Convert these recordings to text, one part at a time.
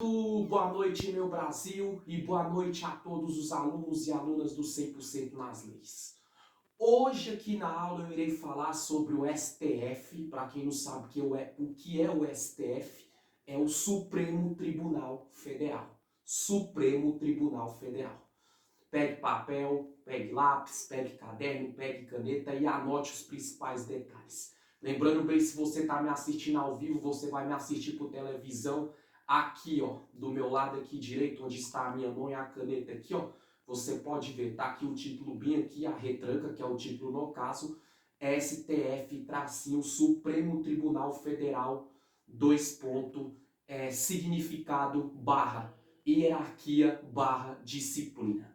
Boa noite, meu Brasil, e boa noite a todos os alunos e alunas do 100% nas leis. Hoje aqui na aula eu irei falar sobre o STF. Para quem não sabe o que é o STF, é o Supremo Tribunal Federal. Supremo Tribunal Federal. Pegue papel, pegue lápis, pegue caderno, pegue caneta e anote os principais detalhes. Lembrando bem, se você está me assistindo ao vivo, você vai me assistir por televisão. Aqui, ó, do meu lado aqui direito, onde está a minha mão e a caneta aqui, ó, você pode ver, tá aqui o título bem aqui, a retranca, que é o título no caso, STF, tracinho, Supremo Tribunal Federal, significado, barra, hierarquia, barra, disciplina.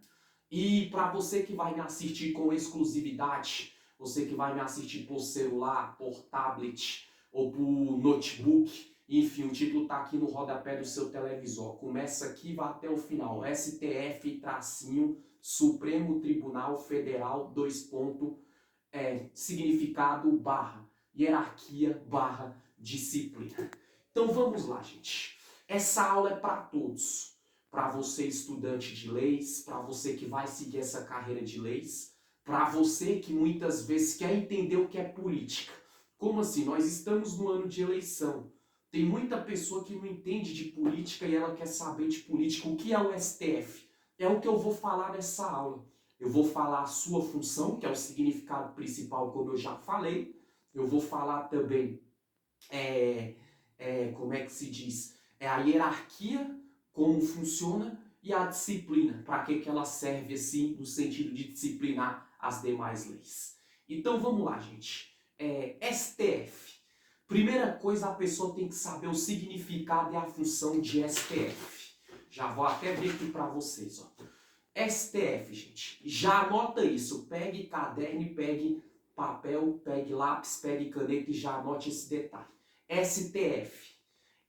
E para você que vai me assistir com exclusividade, você que vai me assistir por celular, por tablet ou por notebook, enfim, o título está aqui no rodapé do seu televisor. Começa aqui e vai até o final. STF, tracinho, Supremo Tribunal Federal, significado, barra, hierarquia, barra, disciplina. Então vamos lá, gente. Essa aula é para todos. Para você, estudante de leis, para você que vai seguir essa carreira de leis, para você que muitas vezes quer entender o que é política. Como assim? Nós estamos no ano de eleição. Tem muita pessoa que não entende de política e ela quer saber de política. O que é o STF? É o que eu vou falar nessa aula. Eu vou falar a sua função, que é o significado principal, como eu já falei. Eu vou falar também, como é que se diz? É a hierarquia, como funciona, e a disciplina, para que ela serve assim, no sentido de disciplinar as demais leis. Então vamos lá, gente. STF. Primeira coisa, a pessoa tem que saber o significado e a função de STF. Já vou até ver aqui para vocês, ó. STF, gente. Já anota isso. Pegue caderno, pegue papel, pegue lápis, pegue caneta e já anote esse detalhe. STF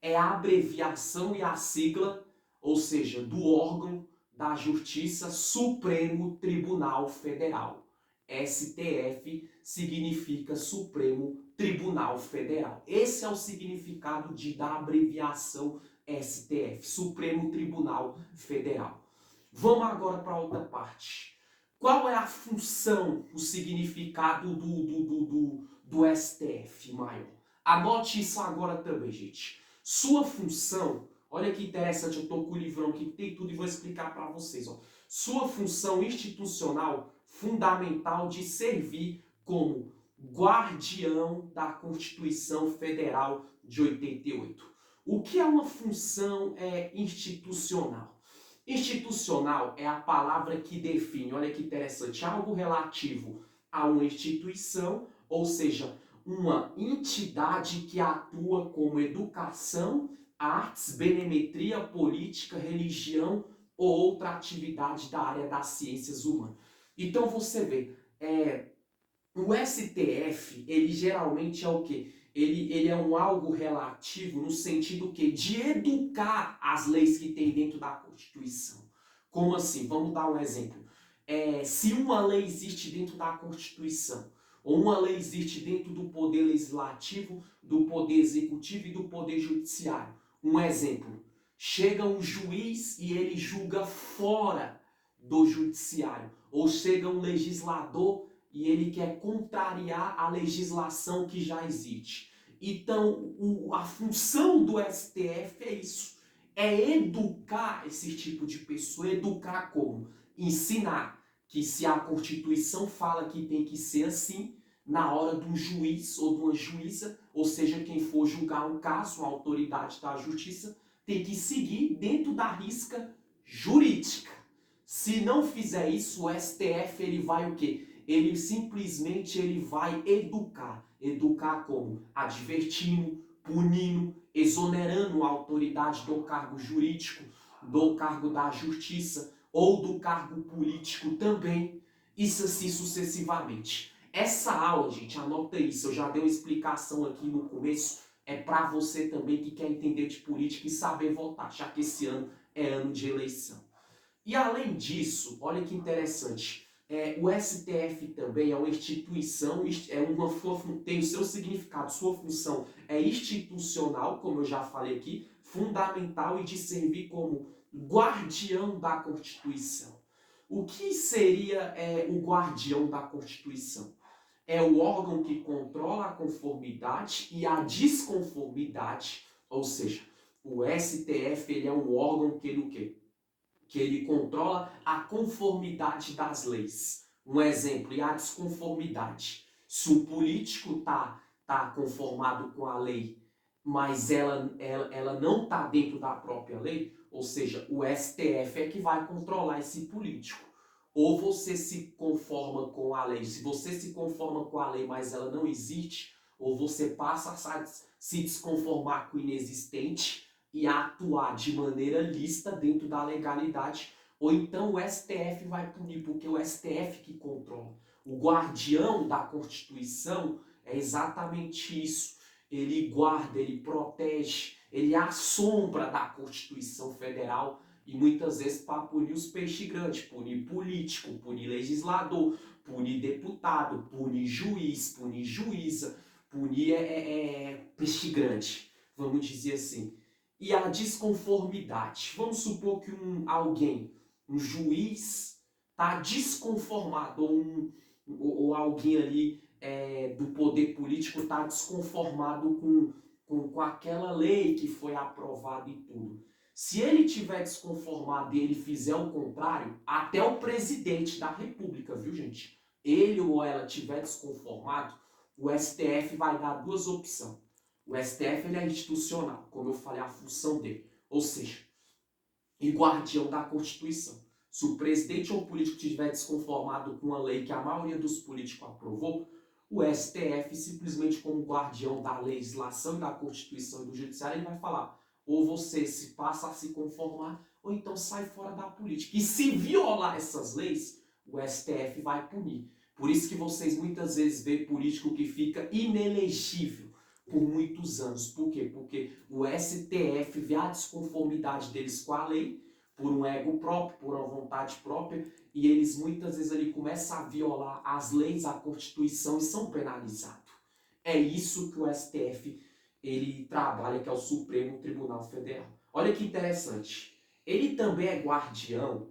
é a abreviação e a sigla, ou seja, do órgão da Justiça Supremo Tribunal Federal. STF significa Supremo Tribunal Federal. Esse é o significado da abreviação STF, Supremo Tribunal Federal. Vamos agora para outra parte. Qual é a função, o significado do STF maior? Anote isso agora também, gente. Sua função, olha que interessante, eu estou com o livrão aqui que tem tudo e vou explicar para vocês. Ó. Sua função institucional fundamental de servir como guardião da Constituição Federal de 88. O que é uma função institucional? Institucional é a palavra que define, olha que interessante, algo relativo a uma instituição, ou seja, uma entidade que atua como educação, artes, benemetria, política, religião ou outra atividade da área das ciências humanas. Então você vê, o STF, ele geralmente é o quê? Ele é um algo relativo no sentido que de educar as leis que tem dentro da Constituição. Como assim? Vamos dar um exemplo. Se uma lei existe dentro da Constituição, ou uma lei existe dentro do Poder Legislativo, do Poder Executivo e do Poder Judiciário. Um exemplo. Chega um juiz e ele julga fora do Judiciário. Ou chega um legislador e ele quer contrariar a legislação que já existe. Então, a função do STF é isso. É educar esse tipo de pessoa. Educar como? Ensinar que se a Constituição fala que tem que ser assim, na hora de um juiz ou de uma juíza, ou seja, quem for julgar um caso, a autoridade da justiça, tem que seguir dentro da risca jurídica. Se não fizer isso, o STF ele vai o quê? Ele simplesmente vai educar. Educar como? Advertindo, punindo, exonerando a autoridade do cargo jurídico, do cargo da justiça ou do cargo político também. Isso assim sucessivamente. Essa aula, gente, anota isso. Eu já dei uma explicação aqui no começo. É para você também que quer entender de política e saber votar, já que esse ano é ano de eleição. E além disso, olha que interessante, o STF também é uma instituição, tem o seu significado, sua função é institucional, como eu já falei aqui, fundamental e de servir como guardião da Constituição. O que seria o guardião da Constituição? É o órgão que controla a conformidade e a desconformidade, ou seja, o STF ele é um órgão que ele o quê? Que ele controla a conformidade das leis. Um exemplo, e a desconformidade. Se o político tá conformado com a lei, mas ela não está dentro da própria lei, ou seja, o STF é que vai controlar esse político. Ou você se conforma com a lei, se você se conforma com a lei, mas ela não existe, ou você passa a se desconformar com o inexistente e a atuar de maneira lícita dentro da legalidade, ou então o STF vai punir, porque o STF que controla. O guardião da Constituição é exatamente isso. Ele guarda, ele protege, ele é a sombra da Constituição Federal e muitas vezes para punir os peixes grandes, punir político, punir legislador, punir deputado, punir juiz, punir juíza, punir peixe grande, vamos dizer assim. E a desconformidade. Vamos supor que um juiz, está desconformado, ou alguém ali do poder político está desconformado com aquela lei que foi aprovada e tudo. Se ele tiver desconformado e ele fizer o contrário, até o presidente da República, viu, gente? Ele ou ela tiver desconformado, o STF vai dar duas opções. O STF ele é institucional, como eu falei, a função dele. Ou seja, e guardião da Constituição. Se o presidente ou o político estiver desconformado com uma lei que a maioria dos políticos aprovou, o STF, simplesmente como guardião da legislação, da Constituição e do Judiciário, ele vai falar: ou você se passa a se conformar, ou então sai fora da política. E se violar essas leis, o STF vai punir. Por isso que vocês muitas vezes vê político que fica inelegível por muitos anos. Por quê? Porque o STF vê a desconformidade deles com a lei, por um ego próprio, por uma vontade própria, e eles muitas vezes ali começam a violar as leis, a Constituição e são penalizados. É isso que o STF ele trabalha, que é o Supremo Tribunal Federal. Olha que interessante. Ele também é guardião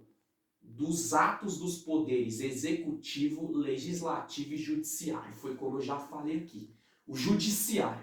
dos atos dos poderes executivo, legislativo e judiciário. Foi como eu já falei aqui. O judiciário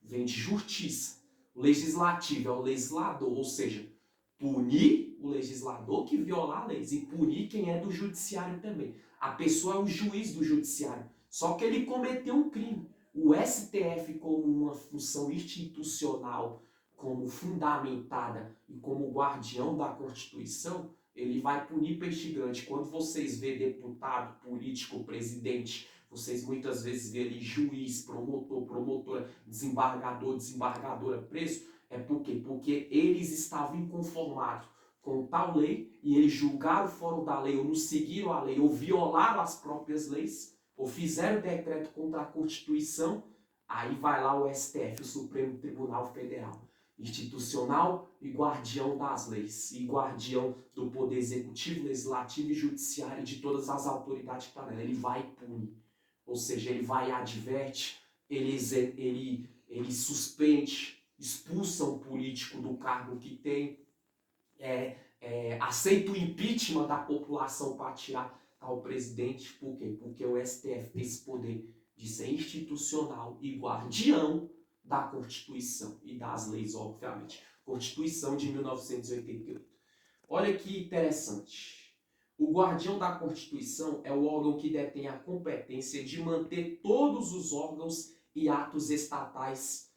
vem de justiça. O legislativo é o legislador, ou seja, punir o legislador que violar leis e punir quem é do judiciário também. A pessoa é o juiz do judiciário, só que ele cometeu um crime. O STF, como uma função institucional, como fundamentada e como guardião da Constituição, ele vai punir peixe grande. Quando vocês vê deputado, político, presidente, vocês muitas vezes vê ali juiz, promotor, promotora, desembargador, desembargadora preso, é por quê? Porque eles estavam inconformados com tal lei e eles julgaram fora da lei, ou não seguiram a lei, ou violaram as próprias leis, ou fizeram decreto contra a Constituição. Aí vai lá o STF, o Supremo Tribunal Federal, institucional e guardião das leis, e guardião do poder executivo, legislativo e judiciário, de todas as autoridades que estão nela. Ele vai e pune, ou seja, ele vai e adverte, ele suspende, expulsa um político do cargo que tem, aceita o impeachment da população para tirar tal presidente. Por quê? Porque o STF tem esse poder de ser institucional e guardião da Constituição e das leis, obviamente. Constituição de 1988. Olha que interessante. O guardião da Constituição é o órgão que detém a competência de manter todos os órgãos e atos estatais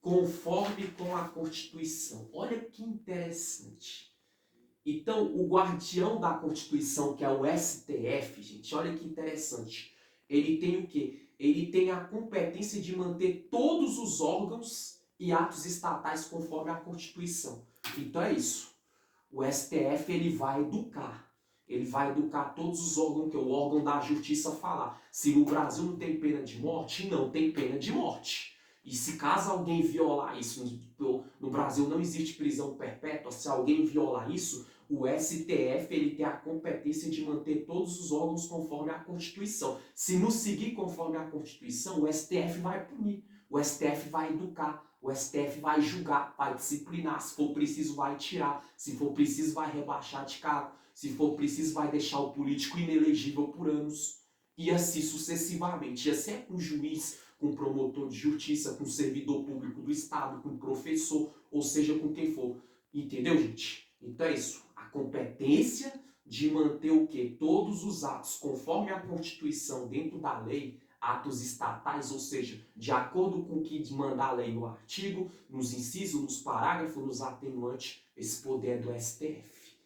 conforme com a Constituição. Olha que interessante. Então, o guardião da Constituição, que é o STF, gente, olha que interessante. Ele tem o quê? Ele tem a competência de manter todos os órgãos e atos estatais conforme a Constituição. Então é isso. O STF ele vai educar. Ele vai educar todos os órgãos, que é o órgão da justiça falar. Se no Brasil não tem pena de morte, não tem pena de morte. E se caso alguém violar isso, no Brasil não existe prisão perpétua, se alguém violar isso, o STF ele tem a competência de manter todos os órgãos conforme a Constituição. Se não seguir conforme a Constituição, o STF vai punir, o STF vai educar, O STF vai julgar, vai disciplinar, se for preciso vai tirar, se for preciso vai rebaixar de cargo, se for preciso vai deixar o político inelegível por anos. E assim sucessivamente. E assim é com o juiz, com o promotor de justiça, com o servidor público do Estado, com o professor, ou seja, com quem for. Entendeu, gente? Então é isso. A competência de manter o quê? Todos os atos conforme a Constituição dentro da lei, atos estatais, ou seja, de acordo com o que manda a lei no artigo, nos incisos, nos parágrafos, nos atenuantes, esse poder é do STF.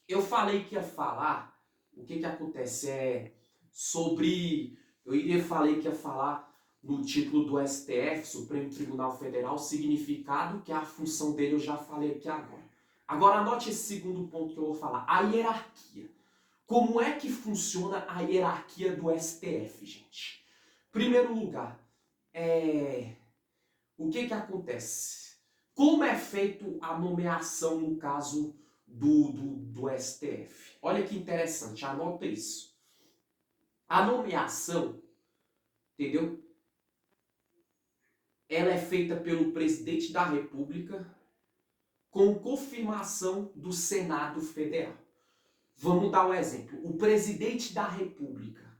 Eu falei que ia falar, o que acontece sobre, falei que ia falar no título do STF, Supremo Tribunal Federal, o significado, que é a função dele, eu já falei aqui agora. Agora anote esse segundo ponto que eu vou falar, a hierarquia. Como é que funciona a hierarquia do STF, gente? Primeiro lugar, o que acontece? Como é feito a nomeação no caso do STF? Olha que interessante, anota isso. A nomeação, entendeu? Ela é feita pelo presidente da República com confirmação do Senado Federal. Vamos dar um exemplo. O presidente da República,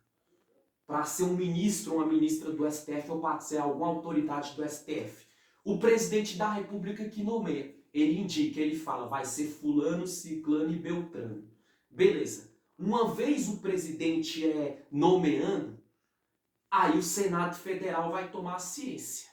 para ser um ministro ou uma ministra do STF ou para ser alguma autoridade do STF, o presidente da República que nomeia, ele indica, ele fala, vai ser fulano, ciclano e beltrano. Beleza. Uma vez o presidente nomeando, aí o Senado Federal vai tomar ciência.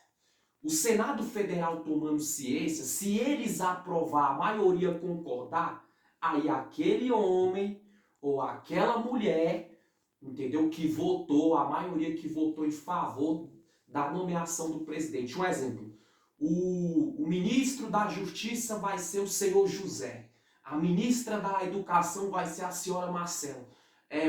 O Senado Federal tomando ciência, se eles aprovar, a maioria concordar, aí aquele homem ou aquela mulher, entendeu, que votou, a maioria que votou em favor da nomeação do presidente. Um exemplo, o ministro da Justiça vai ser o senhor José. A ministra da Educação vai ser a senhora Marcela.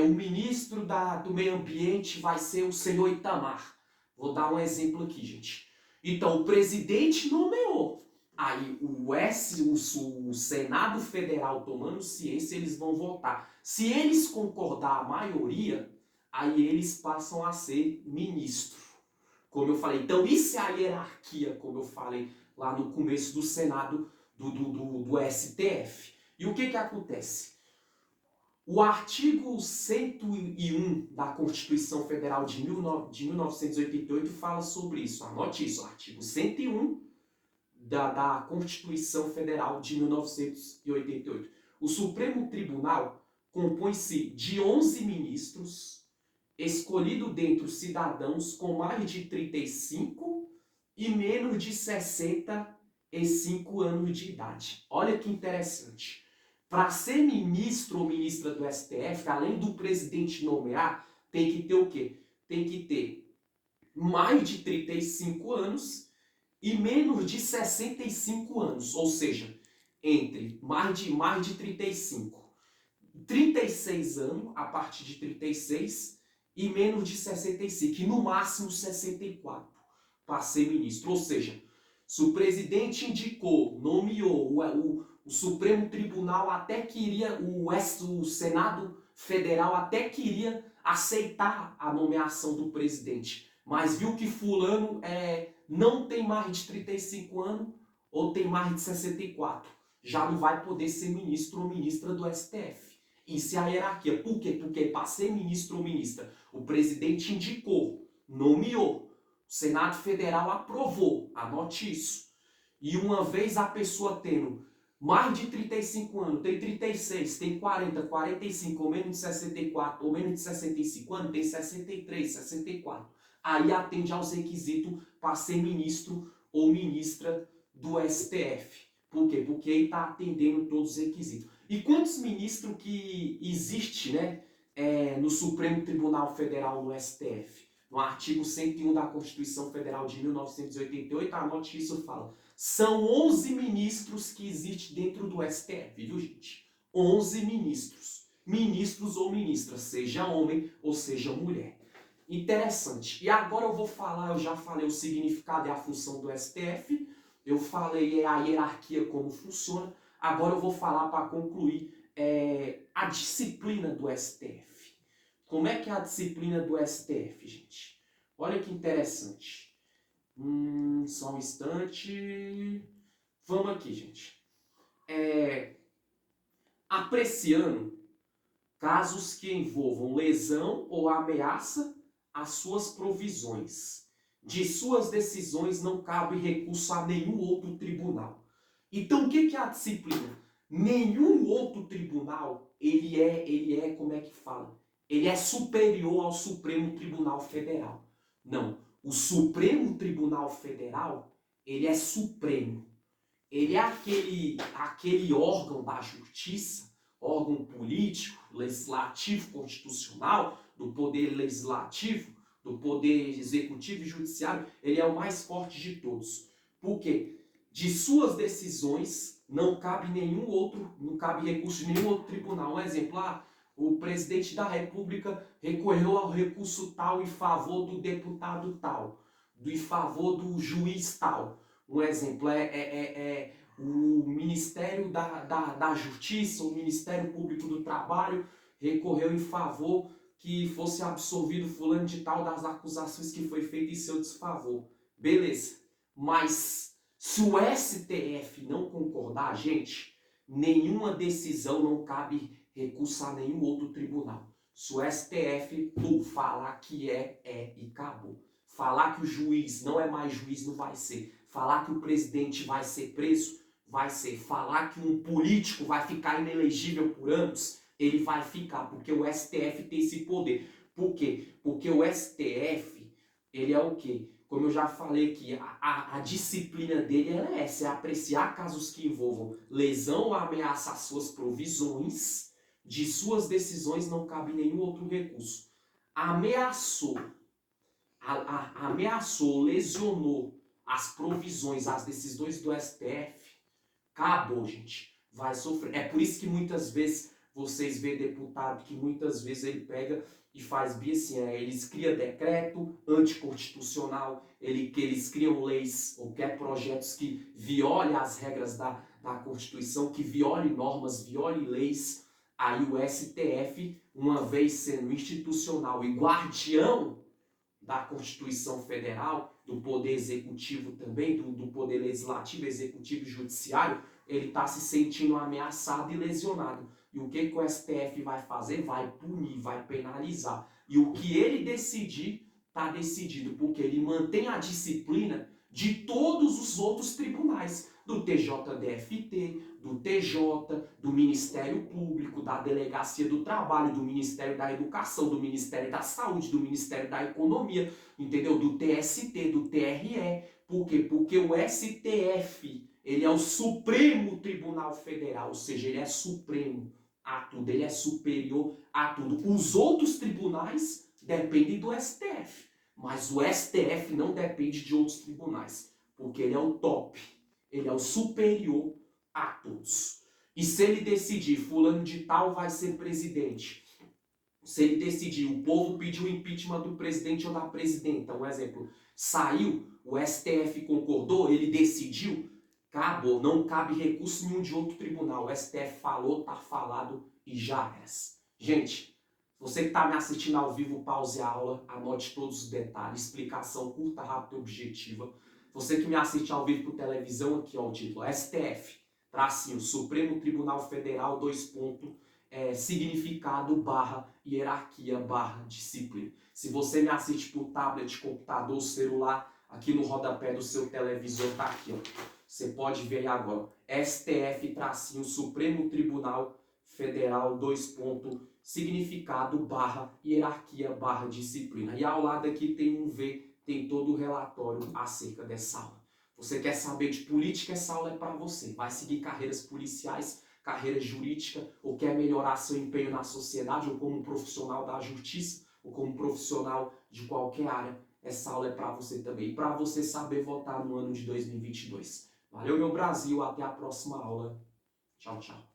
O ministro do Meio Ambiente vai ser o senhor Itamar. Vou dar um exemplo aqui, gente. Então, o presidente nomeou. Aí o Senado Federal tomando ciência, eles vão votar. Se eles concordar a maioria, aí eles passam a ser ministro. Como eu falei. Então, isso é a hierarquia, como eu falei lá no começo do Senado, do STF. E o que acontece? O artigo 101 da Constituição Federal de 1988 fala sobre isso. Anote isso, artigo 101 da Constituição Federal de 1988. O Supremo Tribunal compõe-se de 11 ministros, escolhidos dentre os cidadãos com mais de 35 e menos de 65 anos de idade. Olha que interessante. Para ser ministro ou ministra do STF, além do presidente nomear, tem que ter o quê? Tem que ter mais de 35 anos e menos de 65 anos. Ou seja, entre mais de 35, 36 anos, a partir de 36, e menos de 65, e no máximo 64, para ser ministro. Ou seja, se o presidente indicou, nomeou, o Supremo Tribunal até queria, o Senado Federal até queria aceitar a nomeação do presidente, mas viu que fulano não tem mais de 35 anos ou tem mais de 64. Já não vai poder ser ministro ou ministra do STF. Isso é a hierarquia. Por quê? Porque para ser ministro ou ministra, o presidente indicou, nomeou, o Senado Federal aprovou, anote isso. E uma vez a pessoa tendo mais de 35 anos, tem 36, tem 40, 45, ou menos de 64, ou menos de 65 anos, tem 63, 64. Aí atende aos requisitos para ser ministro ou ministra do STF. Por quê? Porque ele está atendendo todos os requisitos. E quantos ministros que existe, no Supremo Tribunal Federal, no STF? No artigo 101 da Constituição Federal de 1988, anote isso, fala. São 11 ministros que existem dentro do STF, viu, gente? 11 ministros. Ministros ou ministras, seja homem ou seja mulher. Interessante. E agora eu já falei o significado e a função do STF, eu falei a hierarquia, como funciona. Agora eu vou falar, para concluir, a disciplina do STF. Como é que é a disciplina do STF, gente? Olha que interessante. Só um instante. Vamos aqui, gente. Apreciando casos que envolvam lesão ou ameaça às suas provisões. De suas decisões não cabe recurso a nenhum outro tribunal. Então, o que é a disciplina? Nenhum outro tribunal, como é que fala? Ele é superior ao Supremo Tribunal Federal. Não, o Supremo Tribunal Federal, ele é supremo. Ele é aquele órgão da justiça, órgão político, legislativo, constitucional, do poder legislativo, do poder executivo e judiciário, ele é o mais forte de todos. Por quê? De suas decisões não cabe recurso de nenhum outro tribunal. Um exemplo, o presidente da República recorreu ao recurso tal em favor do deputado tal, em favor do juiz tal. Um exemplo o Ministério da Justiça, o Ministério Público do Trabalho recorreu em favor que fosse absolvido fulano de tal das acusações que foi feita em seu desfavor. Beleza. Mas se o STF não concordar, gente, nenhuma decisão não cabe recurso a nenhum outro tribunal. Se o STF falar que é e acabou. Falar que o juiz não é mais juiz, não vai ser. Falar que o presidente vai ser preso, vai ser. Falar que um político vai ficar inelegível por anos, ele vai ficar, porque o STF tem esse poder. Por quê? Porque o STF, ele é o quê? Como eu já falei aqui, a disciplina dele é essa, é apreciar casos que envolvam lesão ou ameaça às suas provisões, de suas decisões não cabe nenhum outro recurso. Ameaçou, lesionou as provisões, as decisões do STF, acabou, gente. Vai sofrer. É por isso que muitas vezes vocês vê deputado que muitas vezes ele pega e faz bem assim, eles criam decreto anticonstitucional, eles criam leis ou quer projetos que violem as regras da Constituição, que violem normas, violem leis. Aí o STF, uma vez sendo institucional e guardião da Constituição Federal, do Poder Executivo também, do Poder Legislativo, Executivo e Judiciário, ele está se sentindo ameaçado e lesionado. E o que o STF vai fazer? Vai punir, vai penalizar. E o que ele decidir, está decidido, porque ele mantém a disciplina de todos os outros tribunais, do TJDFT, do TJ, do Ministério Público, da Delegacia do Trabalho, do Ministério da Educação, do Ministério da Saúde, do Ministério da Economia, entendeu? Do TST, do TRE. Por quê? Porque o STF, ele é o Supremo Tribunal Federal, ou seja, ele é supremo a tudo, ele é superior a tudo. Os outros tribunais dependem do STF, mas o STF não depende de outros tribunais, porque ele é o top, ele é o superior a todos. E se ele decidir, fulano de tal vai ser presidente, se ele decidir, o povo pediu o impeachment do presidente ou da presidenta, um exemplo, saiu, o STF concordou, ele decidiu, acabou, não cabe recurso nenhum de outro tribunal. O STF falou, tá falado e já era. Gente, você que está me assistindo ao vivo, pause a aula, anote todos os detalhes, explicação curta, rápida e objetiva. Você que me assiste ao vivo por televisão, aqui ó, o título, STF, tracinho, Supremo Tribunal Federal, significado, hierarquia, disciplina. Se você me assiste por tablet, computador, celular, aqui no rodapé do seu televisor tá aqui, ó. Você pode ver aí agora. STF, Supremo Tribunal Federal, significado, hierarquia, disciplina. E ao lado aqui tem um V, tem todo o relatório acerca dessa aula. Você quer saber de política? Essa aula é para você. Vai seguir carreiras policiais, carreira jurídica, ou quer melhorar seu empenho na sociedade, ou como profissional da justiça, ou como profissional de qualquer área. Essa aula é para você também. E para você saber votar no ano de 2022. Valeu, meu Brasil. Até a próxima aula. Tchau, tchau.